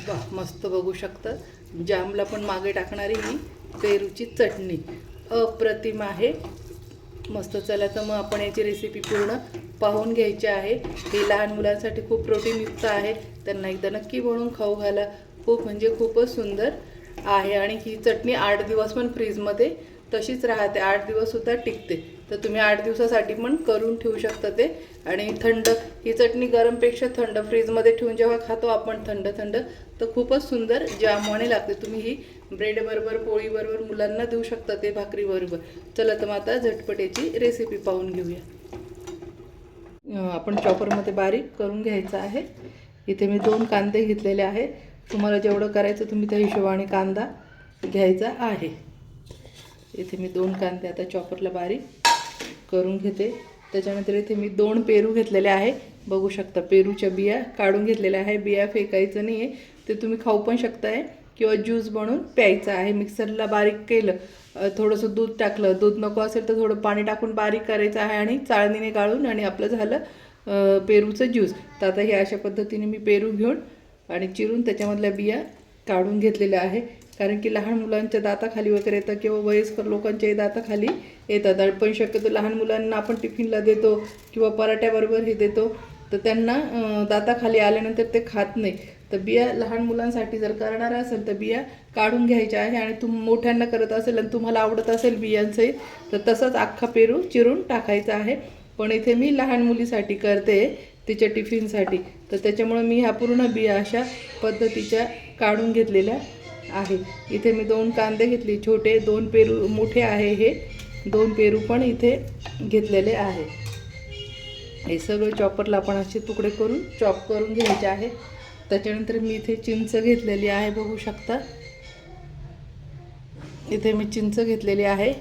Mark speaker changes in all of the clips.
Speaker 1: वाह, मस्त बघू शकता. जामला पण मागे टाकणारी ही पेरूची चटणी अप्रतिम आहे. मस्त. चला तर मग आपण याची रेसिपी पूर्ण पाहून घ्यायची आहे. ही लहान मुलांसाठी खूप प्रोटीनयुक्त आहे. त्यांना एकदा नक्की बनवून खाऊ घाला. खूप म्हणजे खूपच सुंदर आहे. आणि ही चटणी 8 दिवस पण फ्रीजमध्ये तशीच राहते, 8 दिवससुद्धा टिकते. तर तुम्ही 8 दिवसासाठी पण करून ठेवू शकता ते. आणि थंड, ही चटणी गरमपेक्षा थंड फ्रीजमध्ये ठेवून जेव्हा खातो आपण थंड थंड, तर खूपच सुंदर जामवाणी लागते. तुम्ही ही ब्रेडबरोबर, पोळीबरोबर मुलांना देऊ शकता, ते भाकरीबरोबर. चला तर मग आता झटपट याची रेसिपी पाहून घेऊया. आपण चॉपरमध्ये बारीक करून घ्यायचं आहे. इथे मी 2 कांदे घेतलेले आहे. तुम्हाला जेवढं करायचं तुम्ही त्या हिशोबाने कांदा घ्यायचा आहे. इथे मी 2 कांदे आता चॉपरला बारीक करून घेते. त्याच्यानंतर इथे मी 2 पेरू घेतलेले आहे. बघू शकता, पेरूच्या बिया काढून घेतलेल्या आहे. बिया फेकायचं नाही आहे, ते तुम्ही खाऊ पण शकताय किंवा ज्यूस बनवून प्यायचा आहे. मिक्सरला बारीक केलं, थोडंसं दूध टाकलं, दूध नको असेल तर थोडं पाणी टाकून बारीक करायचं आहे आणि चाळणीने गाळून आणि आपलं झालं पेरूचं ज्यूस. तर आता हे अशा पद्धतीने मी पेरू घेऊन आणि चिरून त्याच्यामधल्या बिया काढून घेतलेल्या आहे. कारण की लहान मुलांच्या दाताखाली वगैरे येतं किंवा वयस्कर लोकांच्याही दाताखाली येतात. आणि पण शक्यतो लहान मुलांना आपण टिफिनला देतो किंवा पराठ्याबरोबर हे देतो, तर त्यांना दाताखाली आल्यानंतर ते खात नाही. तर बिया लहान मुलांसाठी जर करणार असेल तर बिया काढून घ्यायच्या आहे. आणि मोठ्यांना करत असेल आणि तुम्हाला आवडत असेल बियांसहित, तर तसंच अख्खा पेरू चिरून टाकायचा आहे. पण इथे मी लहान मुलीसाठी करते, तिच्या टिफिनसाठी, तर त्याच्यामुळे मी ह्या पूर्ण बिया अशा पद्धतीच्या काढून घेतलेल्या आहे. इथे मी 2 कांदे घेतले छोटे, 2 पेरू मोठे आहे. हे 2 पेरू पण इथे घेतलेले आहे. हे सगळं चॉपरला आपण असे तुकडे करून चॉप करून घ्यायचे आहे. त्याच्यानंतर मी इथे चिंच घेतलेली आहे. बघू शकता, इथे मी चिंच घेतलेली आहे.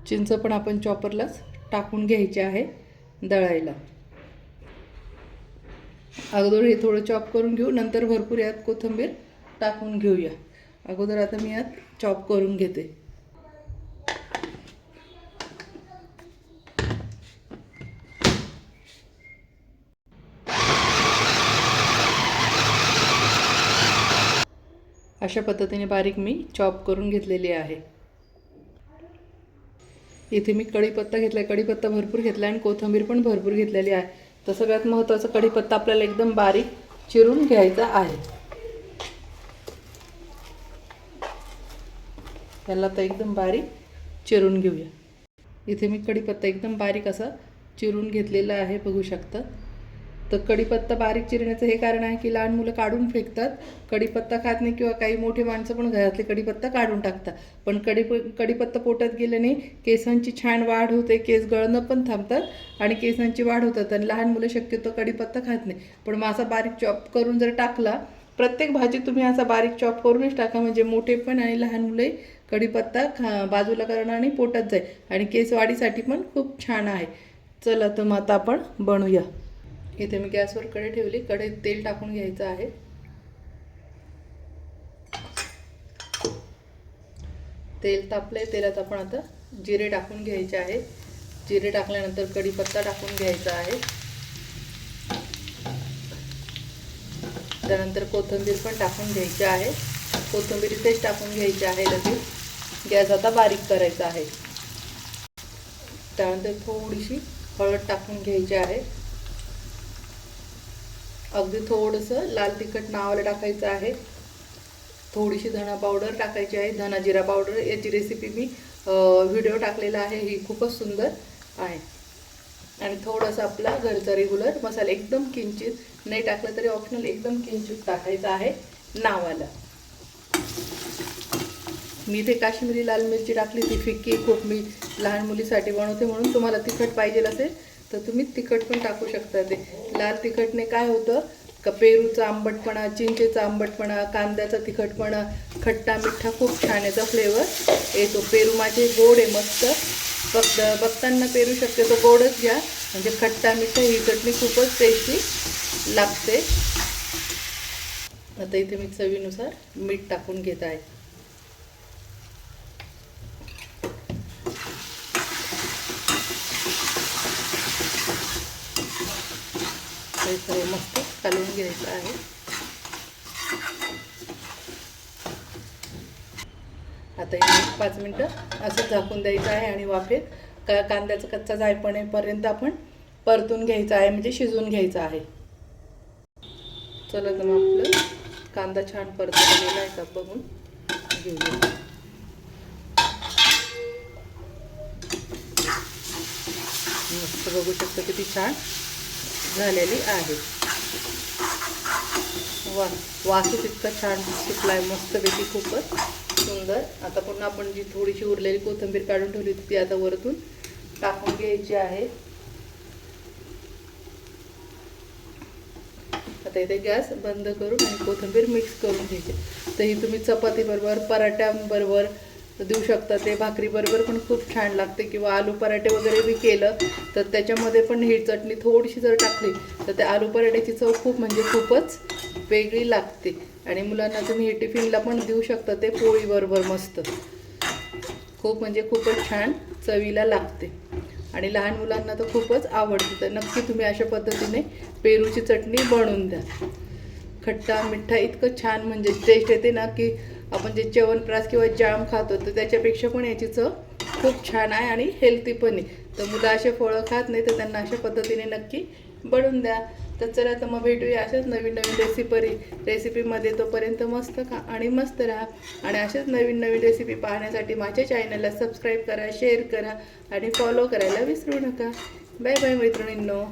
Speaker 1: चिंच पण आपण चॉपरलाच टाकून घ्यायचे आहे दळायला. अगोदर हे थोडं चॉप करून घेऊ, नंतर भरपूर यात कोथिंबीर टाकून घेऊया. अगोदर आता मी यात चॉप करून घेते. अशा पद्धतीने बारीक मी चॉप करून घेतलेली आहे. इथे मी कढीपत्ता घेतला, कढीपत्ता भरपूर घेतला आणि कोथिंबीर पण भरपूर घेतलेली आहे. तर सगळ्यात महत्त्वाचं, कढीपत्ता आपल्याला एकदम बारीक चिरून घ्यायचा आहे. त्याला तर एकदम बारीक चिरून घेऊया. इथे मी कढीपत्ता एकदम बारीक असा चिरून घेतलेला आहे. बघू शकता. तर कढीपत्ता बारीक चिरण्याचं हे कारण आहे की लहान मुलं काढून फेकतात, कढीपत्ता खात नाही, किंवा काही मोठे माणसं पण घरातले कढीपत्ता काढून टाकतात. पण कढीपत्ता पोटात गेल्याने केसांची छान वाढ होते, केस गळणं पण थांबतात आणि केसांची वाढ होतात. आणि लहान मुलं शक्यतो कढीपत्ता खात नाही. पण मग असा बारीक चॉप करून जर टाकला, प्रत्येक भाजी तुम्ही असा बारीक चॉप करूनच टाका, म्हणजे मोठे पण आणि लहान मुले कढीपत्ता बाजूला करणं आणि पोटात जाईल. आणि केस वाढीसाठी पण खूप छान आहे. चला तर मग आता आपण बनवूया. इथे मी गॅसवर कढई ठेवली. कढईत तेल टाकून घ्यायचं आहे. तेल तापलंय. तेलात आपण आता जिरे टाकून घ्यायचे आहे. जिरे टाकल्यानंतर कढीपत्ता टाकून घ्यायचा आहे. त्यानंतर कोथिंबीर पण टाकून घ्यायची आहे. कोथिंबीर इथेच टाकून घ्यायची आहे. लगेच गॅस आता बारीक करायचा आहे. त्यानंतर थोडीशी हळद टाकून घ्यायची आहे. अगदी थोडंसं लाल तिखट नावाला टाकायचं आहे. थोडीशी धना पावडर टाकायची आहे, धना जिरा पावडर. याची रेसिपी मी व्हिडिओ टाकलेला आहे, ही खूपच सुंदर आहे. आणि थोडंसं आपला घरचा रेग्युलर मसाला, एकदम किंचित, नाही टाकलं तरी ऑप्शनल, एकदम किंचित टाकायचं आहे नावाला. मी इथे काश्मीरी लाल मिरची टाकली, ती फिक्की खूप मी लहान मुलीसाठी बनवते, म्हणून तुम्हाला तिखट पाहिजे असेल तर तुम्ही तिखट पण टाकू शकता. ते लाल तिखटने काय होतं का, पेरूचा आंबटपणा, चिंचेचा आंबटपणा, कांद्याचा तिखटपणा, खट्टा मिठा खूप छान याचा फ्लेवर येतो. पेरू माझे गोड आहे मस्त. फक्त बघताना पेरू शक्यतो गोडच घ्या, म्हणजे खट्टा मिठा ही चटणी खूपच टेस्टी लागते. आता इथे मी चवीनुसार मीठ टाकून घेत आहे. हे सर्व मस्त कालवून घ्यायचं आहे. आता हे 5 मिनटं असं झाकून द्यायचं आहे आणि वाफेत कांद्याचा कच्चा जायपर्यंत आपण परतून घ्यायचा आहे, म्हणजे शिजवून घ्यायचा आहे. चला तर मग आपलं कांदा छान परतला गेला आहे का बघून घेऊया. मस्त बघू शकता किती छान झालेली आहे. वासच इतका छान सुटला आहे मस्तपैकी, खूपच सुंदर. आता पुन्हा आपण जी थोडीशी उरलेली कोथिंबीर काढून ठेवली होती ती आता वरतून टाकून घ्यायची आहे. आता इथे गॅस बंद करून आणि कोथिंबीर मिक्स करून घ्यायची. तर ही तुम्ही चपातीबरोबर, पराठ्यांबरोबर देऊ शकता, ते भाकरीबरोबर पण खूप छान लागते, किंवा आलू पराठे वगैरे बी केलं तर त्याच्यामध्ये पण ही चटणी थोडीशी जर टाकली तर त्या आलू पराठ्याची चव खूप म्हणजे खूपच वेगळी लागते. आणि मुलांना तुम्ही हे टिफिनला पण देऊ शकता, ते पोळीबरोबर मस्त खूप म्हणजे खूपच छान चवीला लागते आणि लहान मुलांना तर खूपच आवडते. तर नक्की तुम्ही अशा पद्धतीने पेरूची चटणी बनवून द्या. खट्टा मिठ्ठा इतकं छान म्हणजे टेस्ट येते ना, की आपण जे च्यवनप्राश किंवा जाम खातो तर त्याच्यापेक्षा पण याची चव खूप छान आहे आणि हेल्दी पण आहे. तर मुलं असे फळं खात नाही तर त्यांना अशा पद्धतीने नक्की बनवून द्या. तर चला तर मग भेटूया अशाच नवीन नवीन रेसिपीमध्ये. तोपर्यंत मस्त खा आणि मस्त राहा. आणि अशाच नवीन नवीन रेसिपी पाहण्यासाठी माझ्या चॅनलला सबस्क्राईब करा, शेअर करा आणि फॉलो करायला विसरू नका. बाय बाय मैत्रिणींनो.